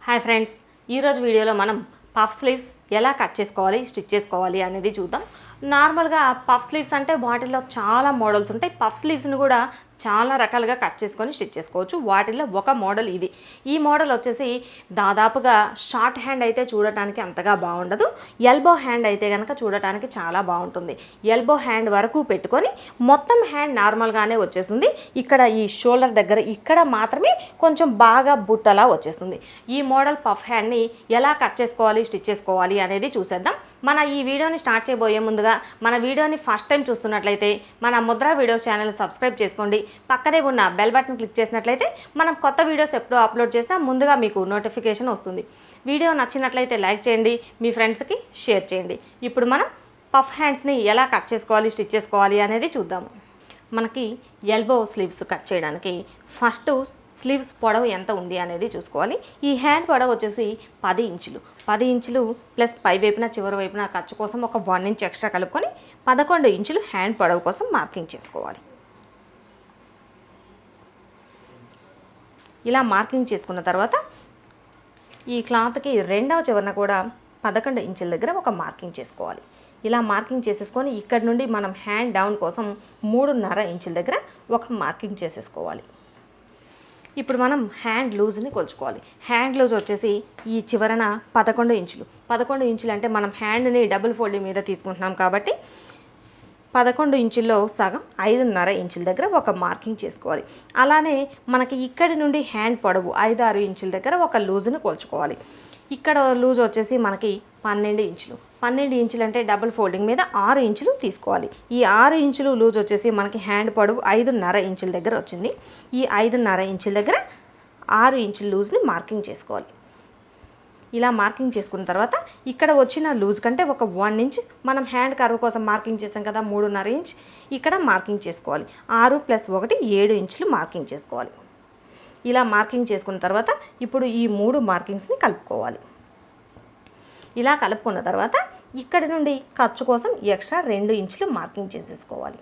Hi friends, ఈరోజు వీడియోలో మనం పఫ్ స్లీవ్స్ ఎలా కట్ చేసుకోవాలి, స్టిచ్ చేసుకోవాలి అనేది చూద్దాం. నార్మల్గా పఫ్ స్లీవ్స్ అంటే వాటిల్లో చాలా మోడల్స్ ఉంటాయి. పఫ్ స్లీవ్స్ని కూడా చాలా రకాలుగా కట్ చేసుకొని స్టిచ్ చేసుకోవచ్చు. వాటిల్లో ఒక మోడల్ ఇది. ఈ మోడల్ వచ్చేసి దాదాపుగా షార్ట్ హ్యాండ్ అయితే చూడటానికి అంతగా బాగుండదు. ఎల్బో హ్యాండ్ అయితే కనుక చూడటానికి చాలా బాగుంటుంది. ఎల్బో హ్యాండ్ వరకు పెట్టుకొని మొత్తం హ్యాండ్ నార్మల్గానే వచ్చేస్తుంది. ఇక్కడ ఈ షోల్డర్ దగ్గర ఇక్కడ మాత్రమే కొంచెం బాగా బుట్టలా వచ్చేస్తుంది. ఈ మోడల్ పఫ్ హ్యాండ్ని ఎలా కట్ చేసుకోవాలి, స్టిచ్ చేసుకోవాలి అనేది చూసేద్దాం. మన ఈ వీడియోని స్టార్ట్ చేయబోయే ముందుగా మన వీడియోని ఫస్ట్ టైం చూస్తున్నట్లయితే మన ముద్ర వీడియోస్ ఛానల్ సబ్స్క్రైబ్ చేసుకోండి. పక్కనే ఉన్న బెల్ బటన్ క్లిక్ చేసినట్లయితే మనం కొత్త వీడియోస్ ఎప్పుడూ అప్లోడ్ చేసినా ముందుగా మీకు నోటిఫికేషన్ వస్తుంది. వీడియో నచ్చినట్లయితే లైక్ చేయండి, మీ ఫ్రెండ్స్కి షేర్ చేయండి. ఇప్పుడు మనం పఫ్ హ్యాండ్స్ని ఎలా కట్ చేసుకోవాలి, స్టిచ్ చేసుకోవాలి అనేది చూద్దాము. మనకి ఎల్బో స్లీవ్స్ కట్ చేయడానికి ఫస్ట్ స్లీవ్స్ పొడవు ఎంత ఉంది అనేది చూసుకోవాలి. ఈ హ్యాండ్ పొడవు వచ్చేసి 10 ఇంచులు. 10 ఇంచులు ప్లస్ పై వైపున చివరి వైపున ఖర్చు కోసం ఒక 1 ఇంచ్ ఎక్స్ట్రా కలుపుకొని 11 ఇంచులు హ్యాండ్ పొడవు కోసం మార్కింగ్ చేసుకోవాలి. ఇలా మార్కింగ్ చేసుకున్న తర్వాత ఈ క్లాత్కి రెండవ చివరన కూడా 11 ఇంచుల దగ్గర ఒక మార్కింగ్ చేసుకోవాలి. ఇలా మార్కింగ్ చేసేసుకొని ఇక్కడ నుండి మనం హ్యాండ్ డౌన్ కోసం 3.5 ఇంచుల దగ్గర ఒక మార్కింగ్ చేసేసుకోవాలి. ఇప్పుడు మనం హ్యాండ్ లూజ్ని కొలుచుకోవాలి. హ్యాండ్ లూజ్ వచ్చేసి ఈ చివరన 11 ఇంచులు. 11 ఇంచులు అంటే మనం హ్యాండ్ని డబుల్ ఫోల్డింగ్ మీద తీసుకుంటున్నాం కాబట్టి 11 ఇంచుల్లో సగం 5.5 ఇంచుల దగ్గర ఒక మార్కింగ్ చేసుకోవాలి. అలానే మనకి ఇక్కడి నుండి హ్యాండ్ పొడవు 5-6 ఇంచుల దగ్గర ఒక లూజ్ని కొలుచుకోవాలి. ఇక్కడ లూజ్ వచ్చేసి మనకి 12 ఇంచులు. 12 ఇంచులు అంటే డబుల్ ఫోల్డింగ్ మీద 6 ఇంచులు తీసుకోవాలి. ఈ 6 ఇంచులు లూజ్ వచ్చేసి మనకి హ్యాండ్ పొడవు 5.5 ఇంచుల దగ్గర వచ్చింది. ఈ 5.5 ఇంచుల దగ్గర 6 ఇంచుల లూజ్ని మార్కింగ్ చేసుకోవాలి. ఇలా మార్కింగ్ చేసుకున్న తర్వాత ఇక్కడ వచ్చిన లూజ్ కంటే ఒక 1 ఇంచ్ మనం హ్యాండ్ కర్వ్ కోసం మార్కింగ్ చేసాం కదా, 3.5 ఇంచ్ ఇక్కడ మార్కింగ్ చేసుకోవాలి. 6 + 1 7 ఇంచులు మార్కింగ్ చేసుకోవాలి. ఇలా మార్కింగ్ చేసుకున్న తర్వాత ఇప్పుడు ఈ 3 మార్కింగ్స్ని కలుపుకోవాలి. ఇలా కలుపుకున్న తర్వాత ఇక్కడి నుండి ఖర్చు కోసం ఎక్స్ట్రా 2 ఇంచులు మార్కింగ్ చేసేసుకోవాలి.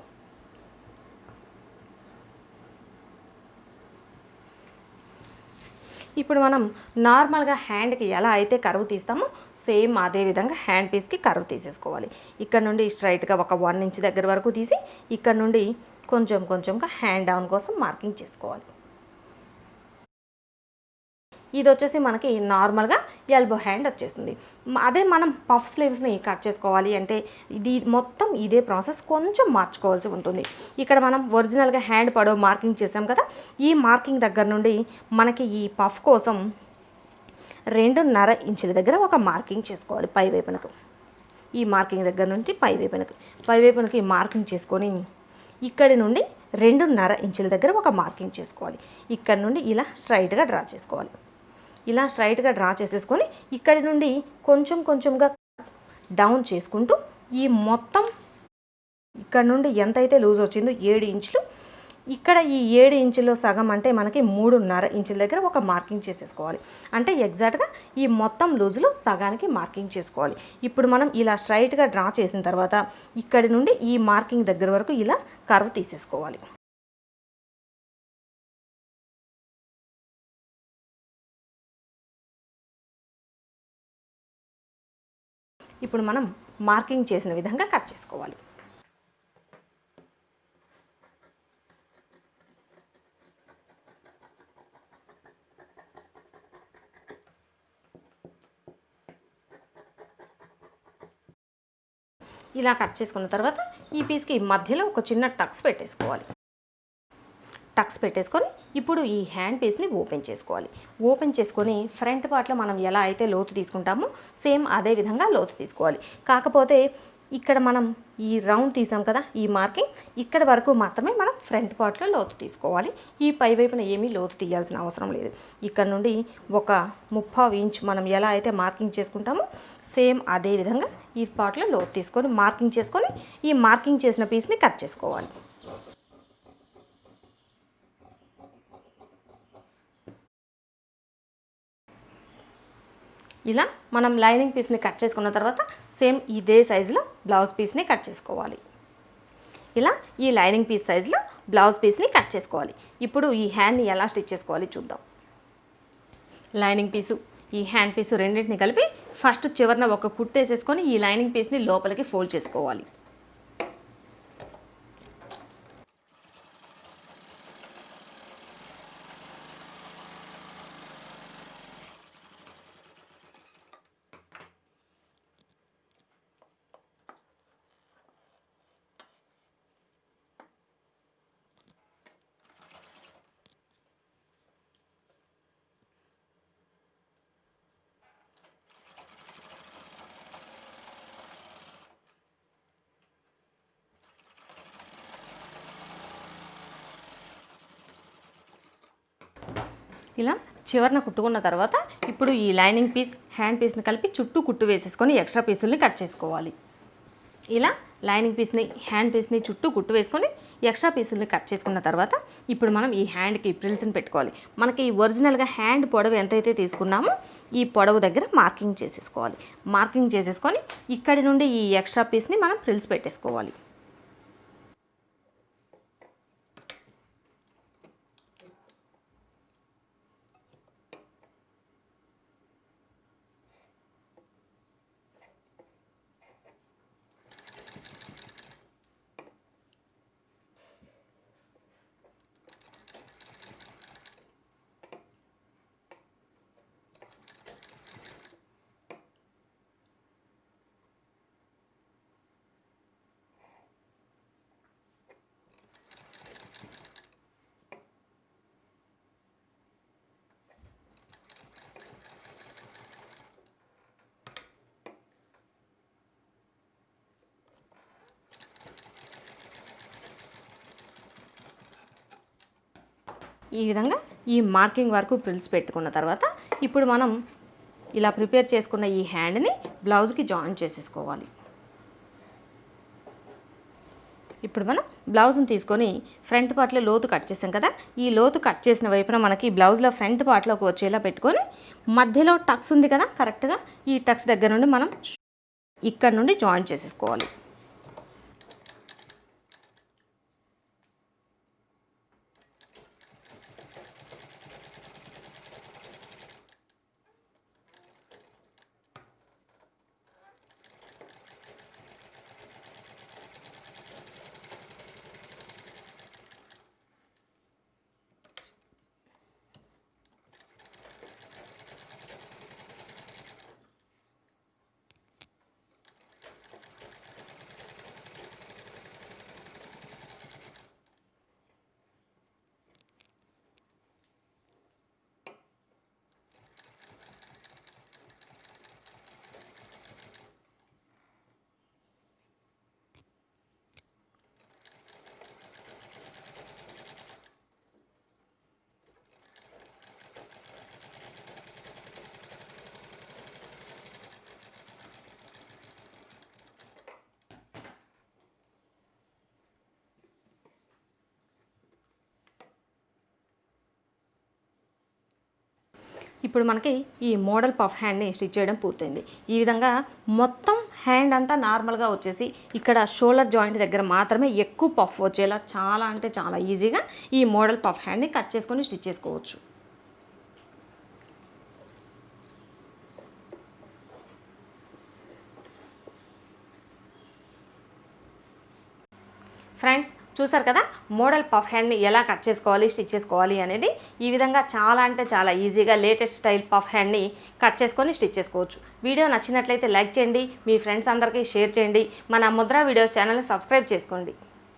ఇప్పుడు మనం నార్మల్గా హ్యాండ్కి ఎలా అయితే కర్వ్ తీస్తామో సేమ్ అదే విధంగా హ్యాండ్ పీస్కి కర్వ్ తీసేసుకోవాలి. ఇక్కడ నుండి స్ట్రైట్గా ఒక 1 ఇంచ్ దగ్గర వరకు తీసి ఇక్కడ నుండి కొంచెంగా హ్యాండ్ డౌన్ కోసం మార్కింగ్ చేసుకోవాలి. ఇది వచ్చేసి మనకి నార్మల్గా ఎల్బో హ్యాండ్ వచ్చేస్తుంది. అదే మనం పఫ్ స్లీవ్స్ని కట్ చేసుకోవాలి అంటే ఇది మొత్తం ఇదే ప్రాసెస్, కొంచెం మార్చుకోవాల్సి ఉంటుంది. ఇక్కడ మనం ఒరిజినల్గా హ్యాండ్ పొడవు మార్కింగ్ చేసాం కదా, ఈ మార్కింగ్ దగ్గర నుండి మనకి ఈ పఫ్ కోసం 2.5 ఇంచుల దగ్గర ఒక మార్కింగ్ చేసుకోవాలి పై వైపునకు. ఈ మార్కింగ్ దగ్గర నుంచి పై వైపునకి మార్కింగ్ చేసుకొని ఇక్కడి నుండి 2.5 ఇంచుల దగ్గర ఒక మార్కింగ్ చేసుకోవాలి. ఇక్కడ నుండి ఇలా స్ట్రైట్గా డ్రా చేసుకోవాలి. ఇలా స్ట్రైట్గా డ్రా చేసేసుకొని ఇక్కడి నుండి కొంచెంగా డౌన్ చేసుకుంటూ ఈ మొత్తం ఇక్కడ నుండి ఎంతైతే లూజ్ వచ్చిందో 7 ఇంచులు, ఇక్కడ ఈ 7 ఇంచుల్లో సగం అంటే మనకి 3.5 ఇంచుల దగ్గర ఒక మార్కింగ్ చేసేసుకోవాలి. అంటే ఎగ్జాక్ట్గా ఈ మొత్తం లూజులో సగానికి మార్కింగ్ చేసుకోవాలి. ఇప్పుడు మనం ఇలా స్ట్రైట్గా డ్రా చేసిన తర్వాత ఇక్కడి నుండి ఈ మార్కింగ్ దగ్గర వరకు ఇలా కర్వ్ తీసేసుకోవాలి. ఇప్పుడు మనం మార్కింగ్ చేసిన విధంగా కట్ చేసుకోవాలి. ఇలా కట్ చేసుకున్న తర్వాత ఈ పీస్కి మధ్యలో ఒక చిన్న టక్స్ పెట్టేసుకోవాలి. టక్స్ పెట్టేసుకొని ఇప్పుడు ఈ హ్యాండ్ పీస్ని ఓపెన్ చేసుకోవాలి. ఓపెన్ చేసుకొని ఫ్రంట్ పార్ట్లో మనం ఎలా అయితే లోతు తీసుకుంటామో సేమ్ అదే విధంగా లోతు తీసుకోవాలి. కాకపోతే ఇక్కడ మనం ఈ రౌండ్ తీసాం కదా, ఈ మార్కింగ్ ఇక్కడ వరకు మాత్రమే మనం ఫ్రంట్ పార్ట్లో లోతు తీసుకోవాలి. ఈ పై వైపున ఏమీ లోతు తీయాల్సిన అవసరం లేదు. ఇక్కడ నుండి ఒక 3/4 ఇంచ్ మనం ఎలా అయితే మార్కింగ్ చేసుకుంటామో సేమ్ అదే విధంగా ఈ పార్ట్లో లోతు తీసుకొని మార్కింగ్ చేసుకొని ఈ మార్కింగ్ చేసిన పీస్ని కట్ చేసుకోవాలి. ఇలా మనం లైనింగ్ పీస్ని కట్ చేసుకున్న తర్వాత సేమ్ ఇదే సైజులో బ్లౌజ్ పీస్ని కట్ చేసుకోవాలి. ఇలా ఈ లైనింగ్ పీస్ సైజులో బ్లౌజ్ పీస్ని కట్ చేసుకోవాలి. ఇప్పుడు ఈ హ్యాండ్ని ఎలా స్టిచ్ చేసుకోవాలి చూద్దాం. లైనింగ్ పీసు ఈ హ్యాండ్ పీస్ రెండింటిని కలిపి ఫస్ట్ చివరన ఒక కుట్టేసేసుకొని ఈ లైనింగ్ పీస్ని లోపలికి ఫోల్డ్ చేసుకోవాలి. ఇలా చివరన కుట్టుకున్న తర్వాత ఇప్పుడు ఈ లైనింగ్ పీస్ హ్యాండ్ పీస్ని కలిపి చుట్టూ కుట్టు వేసేసుకొని ఎక్స్ట్రా పీసుల్ని కట్ చేసుకోవాలి. ఇలా లైనింగ్ పీస్ని హ్యాండ్ పీస్ని చుట్టూ కుట్టు వేసుకొని ఎక్స్ట్రా పీసుల్ని కట్ చేసుకున్న తర్వాత ఇప్పుడు మనం ఈ హ్యాండ్కి ప్రిల్స్ని పెట్టుకోవాలి. మనకి ఒరిజినల్గా హ్యాండ్ పొడవు ఎంతైతే తీసుకున్నామో ఈ పొడవు దగ్గర మార్కింగ్ చేసేసుకోవాలి. మార్కింగ్ చేసేసుకొని ఇక్కడి నుండి ఈ ఎక్స్ట్రా పీస్ని మనం ప్రిల్స్ పెట్టేసుకోవాలి. ఈ విధంగా ఈ మార్కింగ్ వరకు ప్రిల్స్ పెట్టుకున్న తర్వాత ఇప్పుడు మనం ఇలా ప్రిపేర్ చేసుకున్న ఈ హ్యాండ్ని బ్లౌజ్కి జాయిన్ చేసేసుకోవాలి. ఇప్పుడు మనం బ్లౌజ్ని తీసుకొని ఫ్రంట్ పార్ట్లో లోతు కట్ చేసాం కదా, ఈ లోతు కట్ చేసిన వైపున మనకి బ్లౌజ్లో ఫ్రంట్ పార్ట్లోకి వచ్చేలా పెట్టుకొని మధ్యలో టక్స్ ఉంది కదా, కరెక్ట్గా ఈ టక్స్ దగ్గర నుండి మనం ఇక్కడ నుండి జాయిన్ చేసేసుకోవాలి. ఇప్పుడు మనకి ఈ మోడల్ పఫ్ హ్యాండ్ని స్టిచ్ చేయడం పూర్తయింది. ఈ విధంగా మొత్తం హ్యాండ్ అంతా నార్మల్గా వచ్చేసి ఇక్కడ షోల్డర్ జాయింట్ దగ్గర మాత్రమే ఎక్కువ పఫ్ వచ్చేలా చాలా అంటే చాలా ఈజీగా ఈ మోడల్ పఫ్ హ్యాండ్ని కట్ చేసుకొని స్టిచ్ చేసుకోవచ్చు. ఫ్రెండ్స్ చూసారు కదా, మోడల్ పఫ్ హ్యాండ్ని ఎలా కట్ చేసుకోవాలి స్టిచ్ చేసుకోవాలి అనేది. ఈ విధంగా చాలా అంటే చాలా ఈజీగా లేటెస్ట్ స్టైల్ పఫ్ హ్యాండ్ని కట్ చేసుకొని స్టిచ్ చేసుకోవచ్చు. వీడియో నచ్చినట్లయితే లైక్ చేయండి, మీ ఫ్రెండ్స్ అందరికీ షేర్ చేయండి, మన ముద్రా వీడియోస్ ఛానల్ని సబ్స్క్రైబ్ చేసుకోండి.